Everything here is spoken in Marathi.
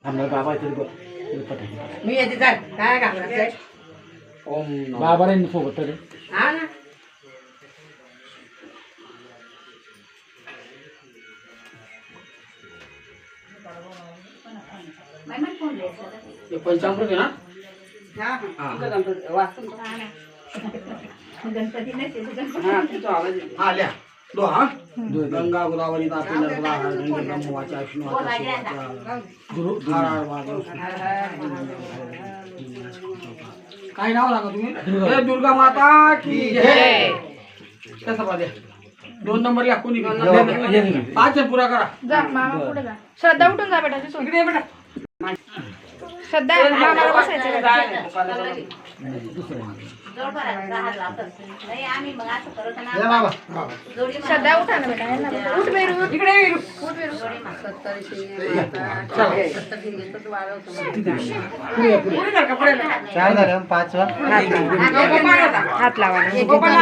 बाबा मी येते काय काय घालायचं ओम बाबा रे सोबत रे हा ना पंचामृत ना गणपती नाही आल्या दो हा गंगा गोदावरी तापी नर्मदा ब्रह्मवाचा विष्णुवाचा गुरु काय नाव सांगा तुम्ही जय दुर्गा माता की जय कसं पाहिजे 2 नंबर या कोणी 5 पुरा करा जा मामा पुढे जा श्रद्धा उठून जा बेटा दिसून इकडे बेटा श्रद्धा मामाला बसायचं श्रद्धा उठा ना बेटा यांना बसा. उठ बेरू इकडे उठ बेरू चार झाले 5 हात लावा ना. गोपाळ